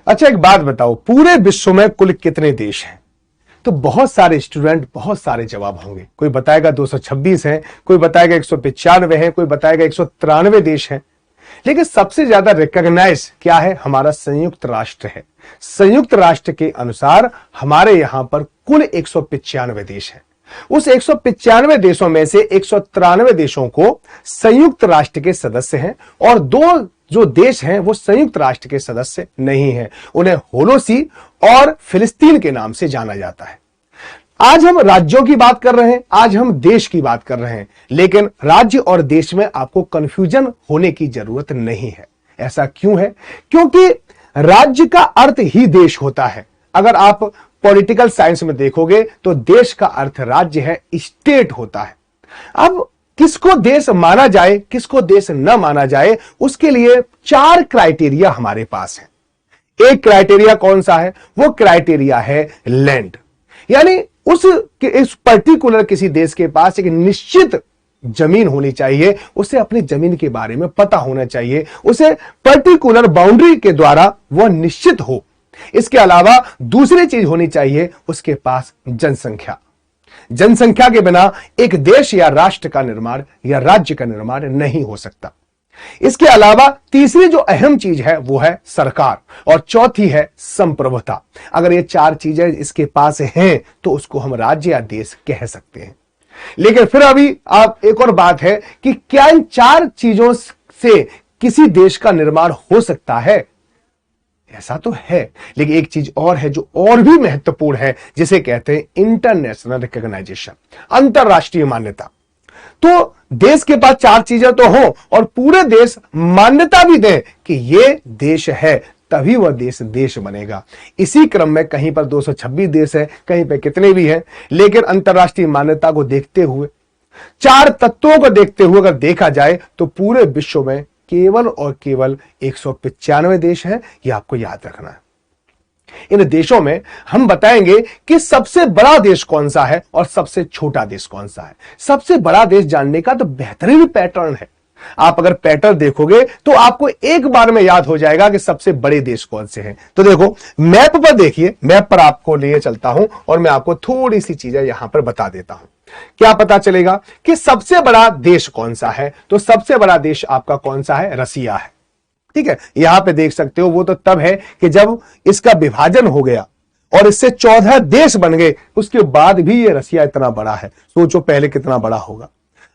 अच्छा एक बात बताओ, पूरे विश्व में कुल कितने देश हैं? तो बहुत सारे स्टूडेंट बहुत सारे जवाब होंगे। कोई बताएगा 226 हैं, कोई बताएगा 195 हैं, कोई बताएगा 193 देश हैं। लेकिन सबसे ज्यादा रिकॉग्नाइज क्या है? हमारा संयुक्त राष्ट्र है। संयुक्त राष्ट्र के अनुसार हमारे यहां पर कुल 195 देश हैं। उस 195 देशों में से 193 देशों को संयुक्त राष्ट्र के सदस्य हैं और दो जो देश हैं वो संयुक्त राष्ट्र के सदस्य नहीं हैं। उन्हें होलोसी और फिलिस्तीन के नाम से जाना जाता है। आज हम राज्यों की बात कर रहे हैं, आज हम देश की बात कर रहे हैं, लेकिन राज्य और देश में आपको कंफ्यूजन होने की जरूरत नहीं है। ऐसा क्यों है? क्योंकि राज्य का अर्थ ही देश होता है। अगर आप पॉलिटिकल साइंस में देखोगे तो देश का अर्थ राज्य है, स्टेट होता है। अब किसको देश माना जाए, किसको देश न माना जाए, उसके लिए 4 क्राइटेरिया हमारे पास है। एक क्राइटेरिया कौन सा है? वो क्राइटेरिया है लैंड, यानी इस पर्टिकुलर किसी देश के पास एक निश्चित जमीन होनी चाहिए, उसे अपनी जमीन के बारे में पता होना चाहिए, उसे पर्टिकुलर बाउंड्री के द्वारा वह निश्चित हो। इसके अलावा दूसरी चीज होनी चाहिए, उसके पास जनसंख्या। जनसंख्या के बिना एक देश या राष्ट्र का निर्माण या राज्य का निर्माण नहीं हो सकता। इसके अलावा तीसरी जो अहम चीज है वो है सरकार और चौथी है संप्रभुता। अगर ये 4 चीजें इसके पास हैं तो उसको हम राज्य या देश कह सकते हैं। लेकिन फिर अभी आप एक और बात है कि क्या इन 4 चीजों से किसी देश का निर्माण हो सकता है? ऐसा तो है, लेकिन एक चीज और है जो और भी महत्वपूर्ण है, जिसे कहते हैं इंटरनेशनल रिकॉग्नाइजेशन, अंतरराष्ट्रीय मान्यता। तो देश के पास 4 चीजें तो हो और पूरे देश मान्यता भी दे कि ये देश है, तभी वह देश बनेगा। इसी क्रम में कहीं पर 226 देश है, कहीं पर कितने भी हैं, लेकिन अंतरराष्ट्रीय मान्यता को देखते हुए, 4 तत्वों को देखते हुए अगर देखा जाए तो पूरे विश्व में केवल और केवल 195 देश हैं। यह आपको याद रखना है। इन देशों में हम बताएंगे कि सबसे बड़ा देश कौन सा है और सबसे छोटा देश कौन सा है। सबसे बड़ा देश जानने का तो बेहतरीन पैटर्न है। आप अगर पैटर्न देखोगे तो आपको एक बार में याद हो जाएगा कि सबसे बड़े देश कौन से हैं। तो देखो मैप पर देखिए, मैप पर आपको लिए चलता हूं और मैं आपको थोड़ी सी चीजें यहां पर बता देता हूं। क्या पता चलेगा कि सबसे बड़ा देश कौन सा है? तो सबसे बड़ा देश आपका कौन सा है? रसिया है। ठीक है, यहां पे देख सकते हो। वो तो तब है कि जब इसका विभाजन हो गया और इससे 14 देश बन गए, उसके बाद भी ये रसिया इतना बड़ा है। सोचो पहले कितना बड़ा होगा।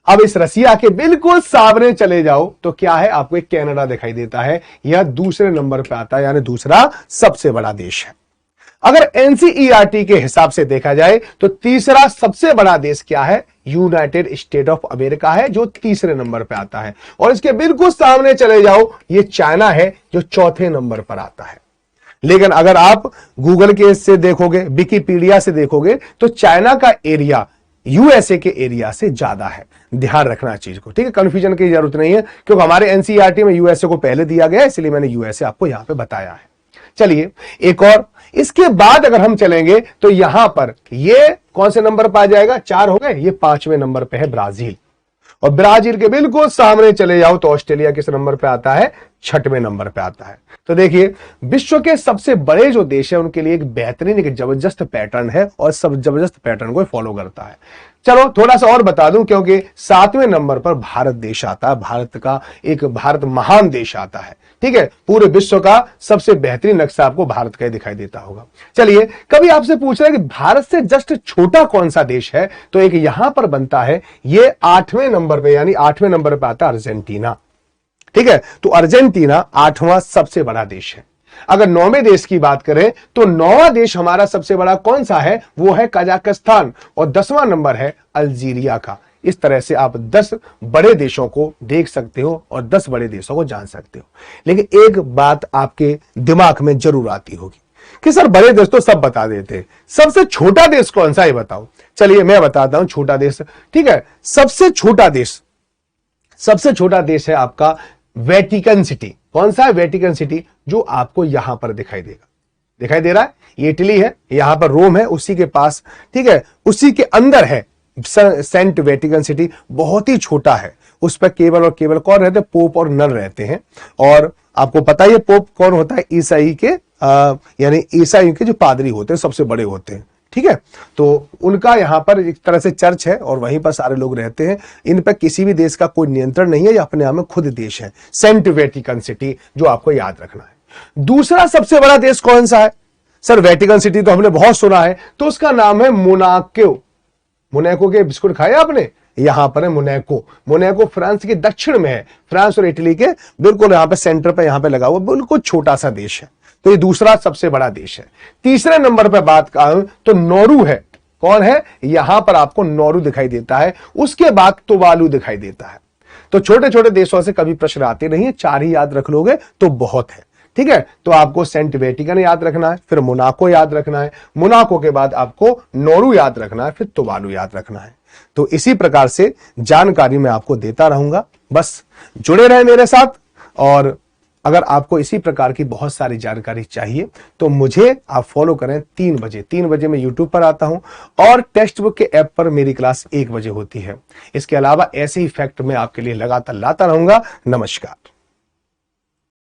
अब इस रसिया के बिल्कुल सामने चले जाओ तो क्या है? आपको एक कनाडा दिखाई देता है। यह दूसरे नंबर पे आता है, यानी दूसरा सबसे बड़ा देश है। अगर एनसीईआरटी के हिसाब से देखा जाए तो तीसरा सबसे बड़ा देश क्या है? यूनाइटेड स्टेट ऑफ अमेरिका है, जो तीसरे नंबर पे आता है। और इसके बिल्कुल सामने चले जाओ, ये चाइना है जो चौथे नंबर पर आता है। लेकिन अगर आप गूगल के से देखोगे, विकिपीडिया से देखोगे, तो चाइना का एरिया यूएसए के एरिया से ज्यादा है। ध्यान रखना चीज को, ठीक है? कंफ्यूजन की जरूरत नहीं है, क्योंकि हमारे एनसीईआरटी में यूएसए को पहले दिया गया, इसलिए मैंने यूएसए आपको यहां पे बताया है। चलिए एक और, इसके बाद अगर हम चलेंगे तो यहां पर ये कौन से नंबर पर आ जाएगा? 4 हो गए, ये 5वें नंबर पे है ब्राजील। और ब्राजील के बिल्कुल सामने चले जाओ तो ऑस्ट्रेलिया किस नंबर पे आता है? 6वें नंबर पे आता है। तो देखिए विश्व के सबसे बड़े जो देश है उनके लिए एक बेहतरीन, एक जबरदस्त पैटर्न है और सब जबरदस्त पैटर्न को फॉलो करता है। चलो थोड़ा सा और बता दूं, क्योंकि 7वें नंबर पर भारत देश आता है। भारत महान देश आता है। ठीक है, पूरे विश्व का सबसे बेहतरीन नक्शा आपको भारत का ही दिखाई देता होगा। चलिए, कभी आपसे पूछ रहे हैं कि भारत से जस्ट छोटा कौन सा देश है, तो एक यहां पर बनता है, ये 8वें नंबर पे, यानी 8वें नंबर पे आता है अर्जेंटीना। ठीक है, तो अर्जेंटीना 8वां सबसे बड़ा देश है। अगर 9वें देश की बात करें तो 9वां देश हमारा सबसे बड़ा कौन सा है? वो है कजाकिस्तान। और 10वां नंबर है अल्जीरिया का। इस तरह से आप 10 बड़े देशों को देख सकते हो और 10 बड़े देशों को जान सकते हो। लेकिन एक बात आपके दिमाग में जरूर आती होगी कि सर बड़े देश तो सब बता देते हैं, सबसे छोटा देश कौन सा है बताओ। चलिए मैं बताता हूं छोटा देश। ठीक है, सबसे छोटा देश है आपका वेटिकन सिटी। कौन सा है? वेटिकन सिटी, जो आपको यहां पर दिखाई देगा। दिखाई दे रहा है? ये इटली है, यहां पर रोम है, उसी के पास। ठीक है, उसी के अंदर है सेंट वेटिकन सिटी। बहुत ही छोटा है, उस पर केवल और केवल कौन रहते? पोप और नन रहते हैं। और आपको पता है पोप कौन होता है? ईसाई के यानी ईसाइयों के जो पादरी होते हैं, सबसे बड़े होते हैं, ठीक है। तो उनका यहां पर एक तरह से चर्च है और वहीं पर सारे लोग रहते हैं। इन पर किसी भी देश का कोई नियंत्रण नहीं है, ये अपने आप में खुद देश है। सेंट वेटिकन सिटी, जो आपको याद रखना है। दूसरा सबसे बड़ा देश कौन सा है? सर वेटिकन सिटी तो हमने बहुत सुना है, तो उसका नाम है मोनाको। मोनाको के बिस्कुट खाए आपने? यहां पर है मोनाको। मोनाको फ्रांस के दक्षिण में है, फ्रांस और इटली के बिल्कुल यहां पे सेंटर पे यहां पे लगा हुआ, बिल्कुल छोटा सा देश है। तो ये दूसरा सबसे बड़ा देश है। तीसरे नंबर पर बात करूं तो नौरू है। कौन है? यहां पर आपको नौरू दिखाई देता है, उसके बाद तुवालू दिखाई देता है। तो छोटे छोटे देशों से कभी प्रश्न आते नहीं है, 4 ही याद रख लोगे तो बहुत है, ठीक है। तो आपको सेंट वेटिकन याद रखना है, फिर मोनाको याद रखना है, मोनाको के बाद आपको नौरू याद रखना है, फिर तुवालू याद रखना है। तो इसी प्रकार से जानकारी मैं आपको देता रहूंगा, बस जुड़े रहे मेरे साथ। और अगर आपको इसी प्रकार की बहुत सारी जानकारी चाहिए तो मुझे आप फॉलो करें 3 बजे। 3 बजे मैं यूट्यूब पर आता हूं और टेक्स्ट बुक के ऐप पर मेरी क्लास 1 बजे होती है। इसके अलावा ऐसे ही फैक्ट मैं आपके लिए लगातार लाता रहूंगा। नमस्कार।